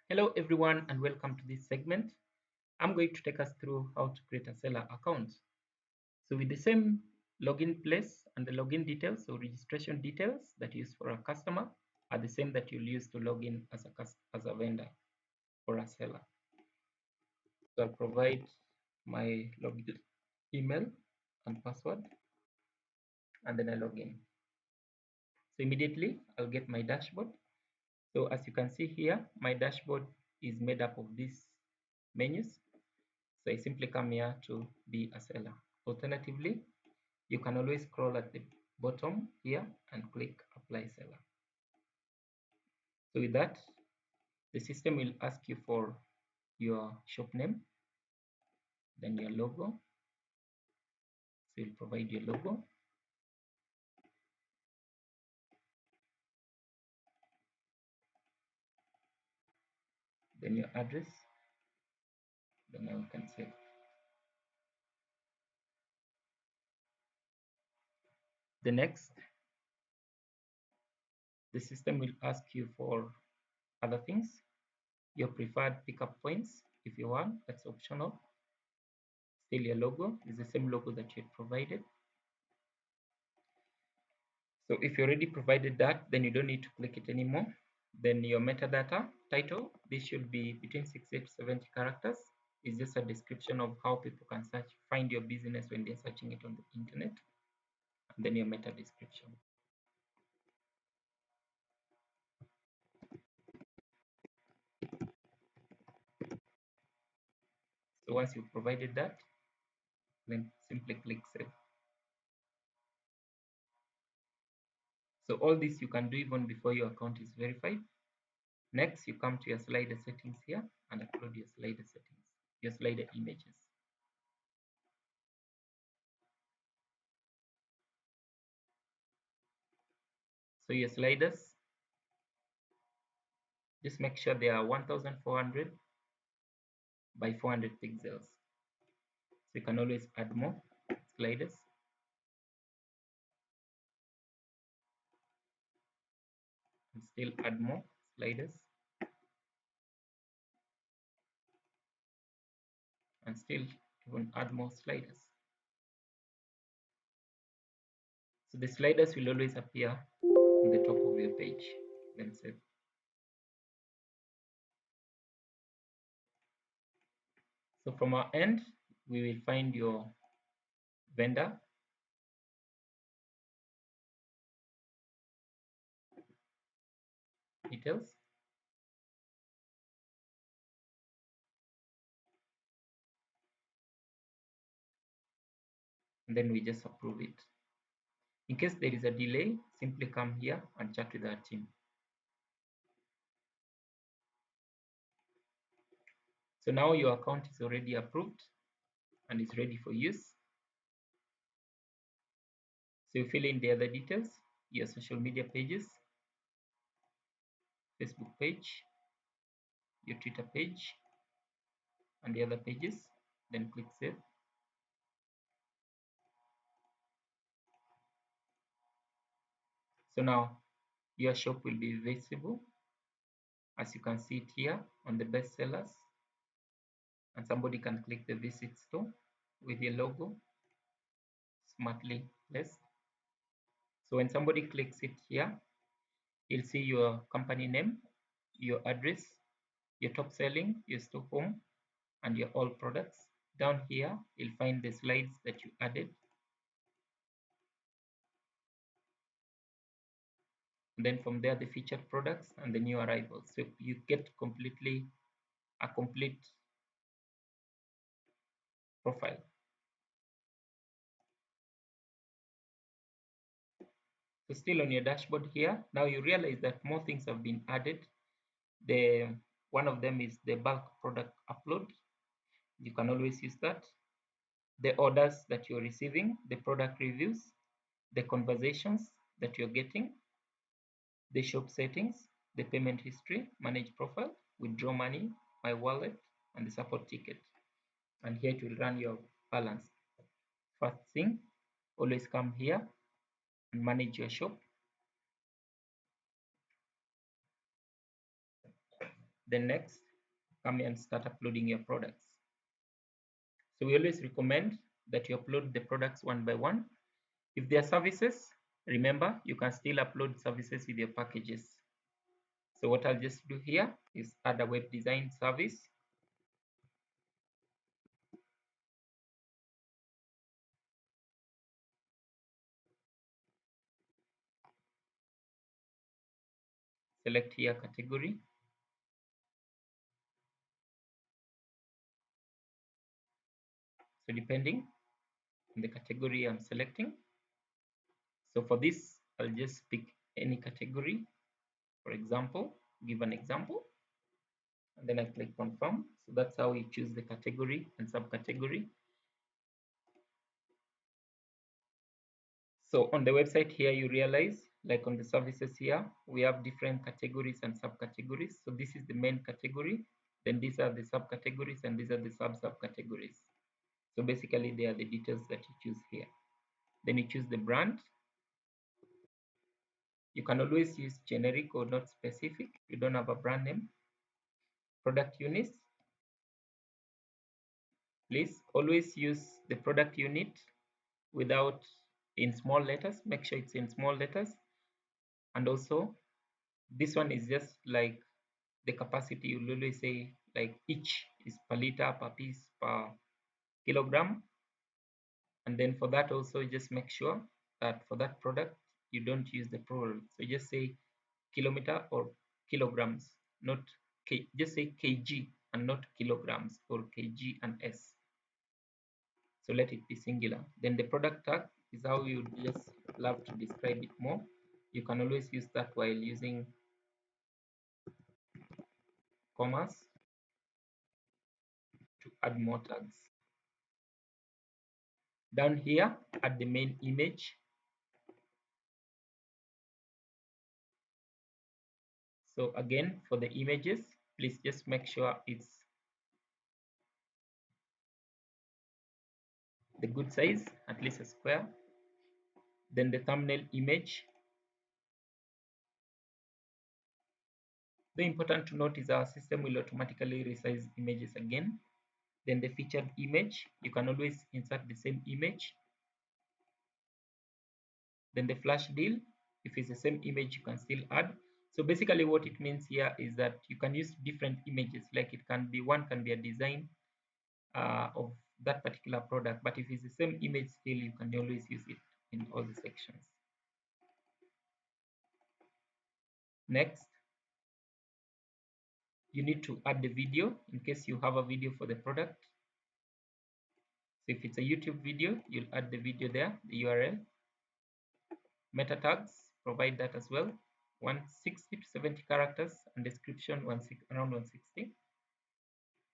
Hello everyone and welcome to this segment. I'm going to take us through how to create a seller account. So with the same login place and the login details or registration details that you use for a customer are the same that you'll use to log in as a vendor or a seller. So I'll provide my login email and password and then I log in. So immediately I'll get my dashboard. So as you can see here, my dashboard is made up of these menus. So I simply come here to be a seller. Alternatively, you can always scroll at the bottom here and click apply seller. So with that, the system will ask you for your shop name, then your logo. So you'll provide your logo. Then your address. Then now you can save. The next, the system will ask you for other things. Your preferred pickup points, if you want, that's optional. Still your logo is the same logo that you had provided. So if you already provided that, then you don't need to click it anymore. Then your metadata title, this should be between 68 to 70 characters. It's just a description of how people can find your business when they're searching it on the internet. And then your meta description. So once you've provided that, then simply click save. So all this you can do even before your account is verified. Next, you come to your slider settings here and upload your slider settings, your slider images. So your sliders, just make sure they are 1400 by 400 pixels. So you can always add more sliders. And still add more sliders. And still even add more sliders. So the sliders will always appear on the top of your page. Then save. So from our end, we will find your vendor, details. And then we just approve it. In case there is a delay, simply come here and chat with our team. So now your account is already approved and is ready for use. So you fill in the other details, your social media pages, Facebook page, your Twitter page, and the other pages. Then click save. So now your shop will be visible, as you can see it here on the best sellers, and somebody can click the visit store with your logo smartly placed. So when somebody clicks it here, you'll see your company name, your address, your top selling, your stock home, and your all products. Down here, you'll find the slides that you added. And then from there, the featured products and the new arrivals. So you get a complete profile. So still on your dashboard here, now you realize that more things have been added. One of them is the bulk product upload. You can always use that. The orders that you're receiving, the product reviews, the conversations that you're getting, the shop settings, the payment history, manage profile, withdraw money, my wallet, and the support ticket. And here it will run your balance. First thing, always come here and manage your shop. Then next, come here and start uploading your products. So we always recommend that you upload the products one by one. If they are services, remember you can still upload services with your packages. So what I'll just do here is add a web design service. Select here category. So depending on the category I'm selecting. So for this, I'll just pick any category. For example, give an example, and then I click confirm. So that's how you choose the category and subcategory. So on the website here, you realize, like on the services here, we have different categories and subcategories. So this is the main category. Then these are the subcategories, and these are the subcategories. So basically, they are the details that you choose here. Then you choose the brand. You can always use generic or not specific. You don't have a brand name. Product units. Please always use the product unit without in small letters. Make sure it's in small letters. And also, this one is just like the capacity. You always say like each is per liter, per piece, per kilogram. And then for that also, just make sure that for that product you don't use the plural. So just say kilometer or kilograms, not k. Just say kg and not kilograms, or kg and s. So let it be singular. Then the product tag is how you just love to describe it more. You can always use that while using commas to add more tags. Down here, add the main image. So again, for the images, please just make sure it's the good size, at least a square. Then the thumbnail image. The important to note is our system will automatically resize images again. Then the featured image, you can always insert the same image. Then the flash deal, if it's the same image, you can still add. So basically what it means here is that you can use different images, like it can be, one can be a design of that particular product, but if it's the same image still, you can always use it in all the sections. Next, you need to add the video in case you have a video for the product. So if it's a YouTube video, you'll add the video there, the URL. Meta tags, provide that as well. 160 to 70 characters, and description around 160.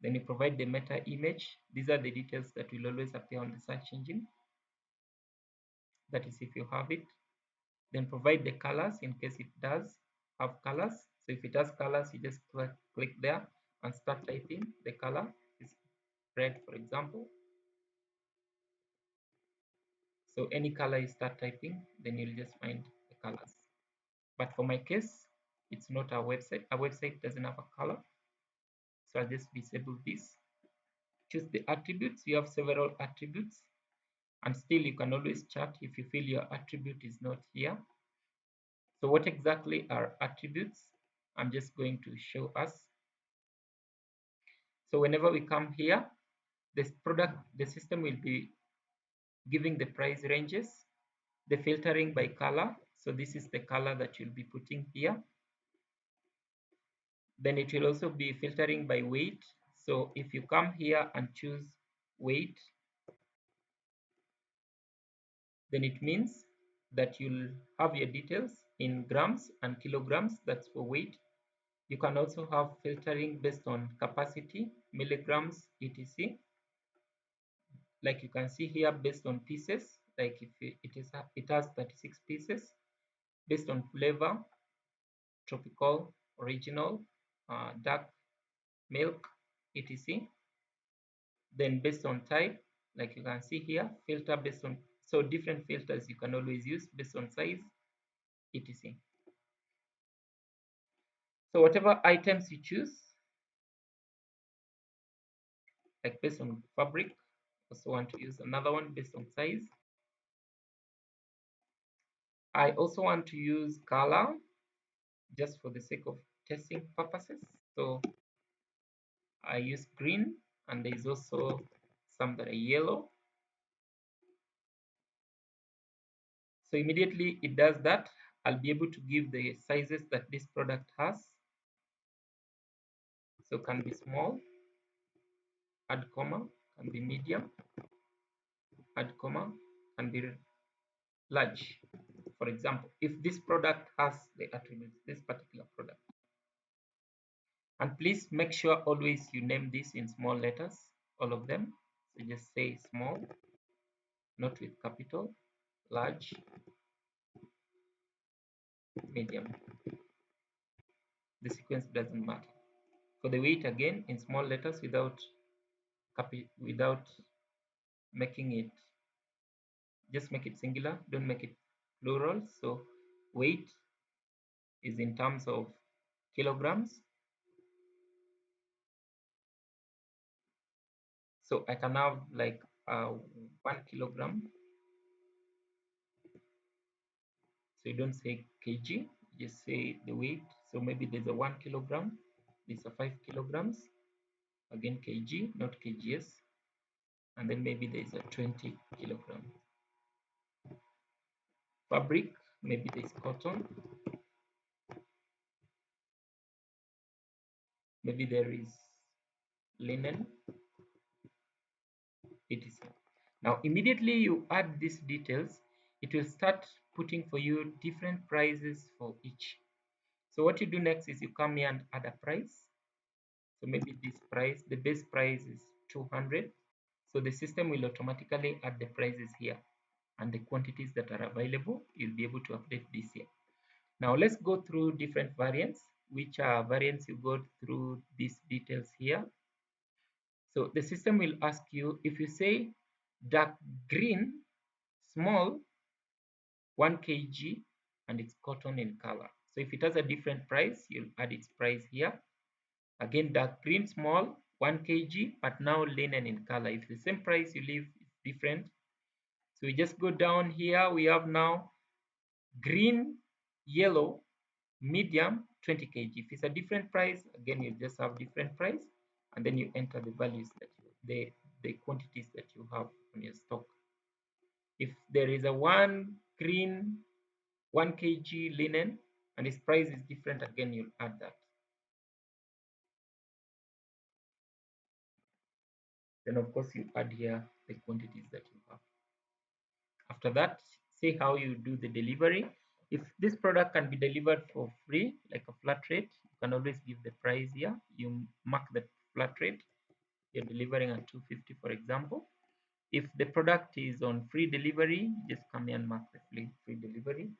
Then you provide the meta image. These are the details that will always appear on the search engine. That is if you have it. Then provide the colors in case it does have colors. So if it has colors, you just click there and start typing. The color is red, for example. So any color you start typing, then you'll just find the colors. But for my case, it's not a website. A website doesn't have a color. So I'll just disable this. Choose the attributes. You have several attributes, and still you can always chat if you feel your attribute is not here. So what exactly are attributes? I'm just going to show us. So whenever we come here, the system will be giving the price ranges, the filtering by color. So this is the color that you'll be putting here. Then it will also be filtering by weight. So if you come here and choose weight, then it means that you'll have your details in grams and kilograms. That's for weight. You can also have filtering based on capacity, milligrams, etc. Like you can see here, based on pieces, like if it has 36 pieces, based on flavor, tropical, original, dark, milk, etc. Then based on type, like you can see here, filter based on, so different filters you can always use based on size, etc. So whatever items you choose, like based on fabric. Also want to use another one based on size. I also want to use color just for the sake of testing purposes. So I use green, and there is also some that are yellow. So immediately it does that, I'll be able to give the sizes that this product has. So can be small, add comma, can be medium, add comma, can be large. For example, if this product has the attributes, this particular product. And please make sure always you name this in small letters, all of them. So just say small, not with capital, large, medium. The sequence doesn't matter. For the weight, again in small letters without making it, just make it singular, don't make it plural. So weight is in terms of kilograms. So I can have like 1 kilogram. So you don't say kg, you just say the weight. So maybe there's a 1 kilogram, there's a 5 kilograms, again kg, not kgs, and then maybe there's a 20 kilogram. Fabric, maybe there's cotton, maybe there is linen, etc. Now immediately you add these details, it will start putting for you different prices for each. So what you do next is you come here and add a price. So maybe this price, the base price is 200. So the system will automatically add the prices here, and the quantities that are available, you'll be able to update this here. Now let's go through different variants. Which are variants you go through these details here. So the system will ask you, if you say dark green, small, 1 kg, and it's cotton in color. So if it has a different price, you'll add its price here. Again, dark green, small, 1 kg, but now linen in color. If the same price you leave, it's different. So we just go down here. We have now green, yellow, medium, 20 kg. If it's a different price, again, you just have different price, and then you enter the values that the quantities that you have on your stock. If there is a one green 1 kg linen and its price is different, again you'll add that. Then of course you add here the quantities that you have. After that, see how you do the delivery. If this product can be delivered for free, like a flat rate, you can always give the price here. You mark the flat rate. You're delivering at 250, for example. If the product is on free delivery, just come here and mark the free delivery,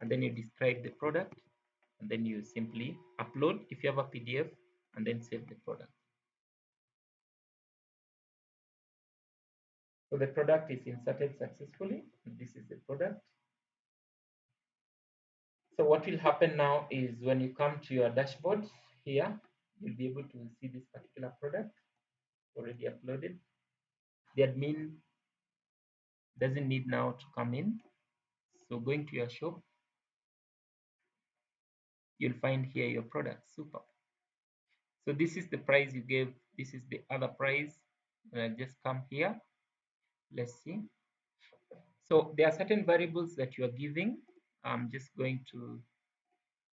and then you describe the product, and then you simply upload if you have a PDF, and then save the product. So the product is inserted successfully, and this is the product. So what will happen now is when you come to your dashboard here, you'll be able to see this particular product already uploaded. The admin doesn't need now to come in. So going to your shop, you'll find here your product. Super. So this is the price you gave. This is the other price. And I just come here. Let's see. So there are certain variables that you are giving. I'm just going to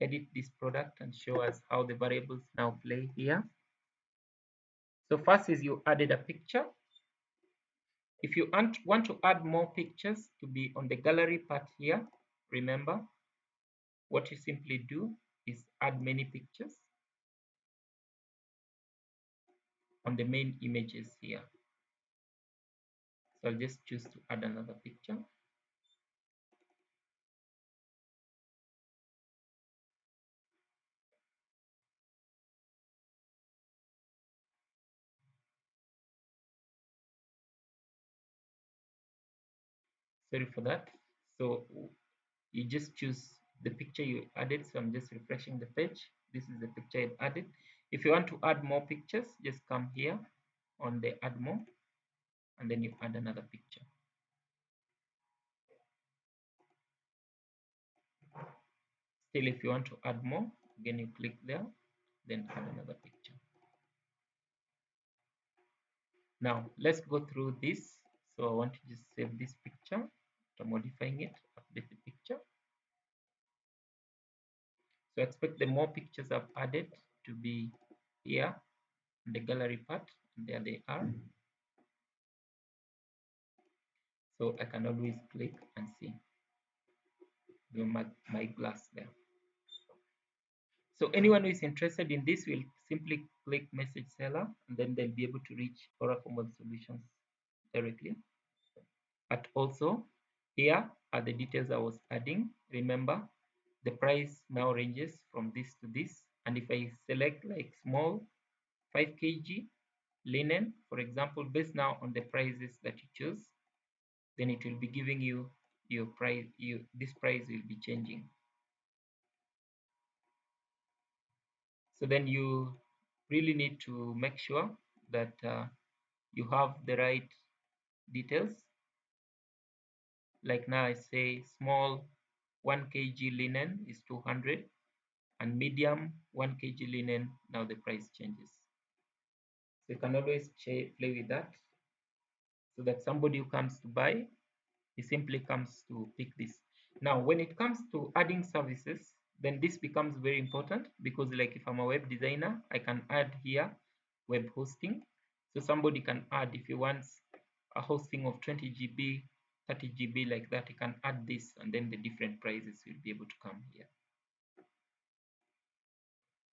edit this product and show us how the variables now play here. So first is you added a picture. If you want to add more pictures to be on the gallery part here, remember what you simply do is add many pictures on the main images here. So I'll just choose to add another picture. Sorry for that. So you just choose the picture you added. So I'm just refreshing the page. This is the picture I've added. If you want to add more pictures, just come here on the add more, and then you add another picture. Still, if you want to add more, again you click there, then add another picture. Now let's go through this. So I want to just save this picture after modifying it, update the picture. So expect the more pictures I've added to be here in the gallery part, and there they are. So I can always click and see my glass there. So anyone who is interested in this will simply click message seller, and then they'll be able to reach Oracle Mobile Solutions directly. But also here are the details I was adding. Remember, the price now ranges from this to this. And if I select like small 5 kg linen, for example, based now on the prices that you choose, then it will be giving you your price. This price will be changing. So then you really need to make sure that you have the right details. Like now I say small 1 kg linen is 200, and medium 1 kg linen, now the price changes. So you can always play with that, so that somebody who comes to buy, he simply comes to pick this. Now when it comes to adding services, then this becomes very important, because like if I'm a web designer, I can add here web hosting. So somebody can add, if he wants a hosting of 20 GB, 30 GB, like that, he can add this, and then the different prices will be able to come here.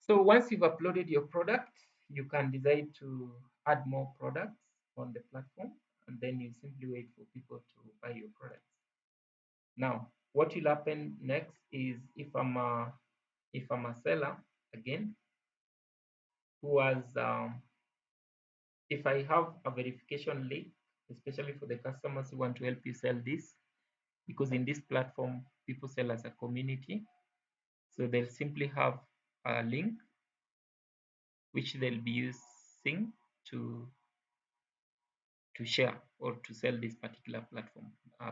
So once you've uploaded your product, you can decide to add more products on the platform, and then you simply wait for people to buy your products. Now, what will happen next is, if I'm a seller again, who has if I have a verification link, especially for the customers who want to help you sell this, because in this platform people sell as a community, so they'll simply have a link which they'll be using to share or to sell this particular platform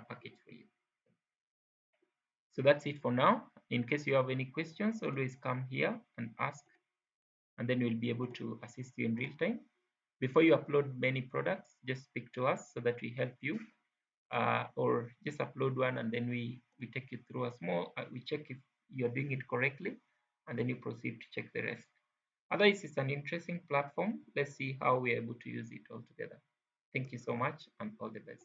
package for you. So that's it for now. In case you have any questions, always come here and ask, and then we'll be able to assist you in real time. Before you upload many products, just speak to us so that we help you, or just upload one, and then we take you through a small, we check if you're doing it correctly, and then you proceed to check the rest. Otherwise, it's an interesting platform. Let's see how we're able to use it all together. Thank you so much, and all the best.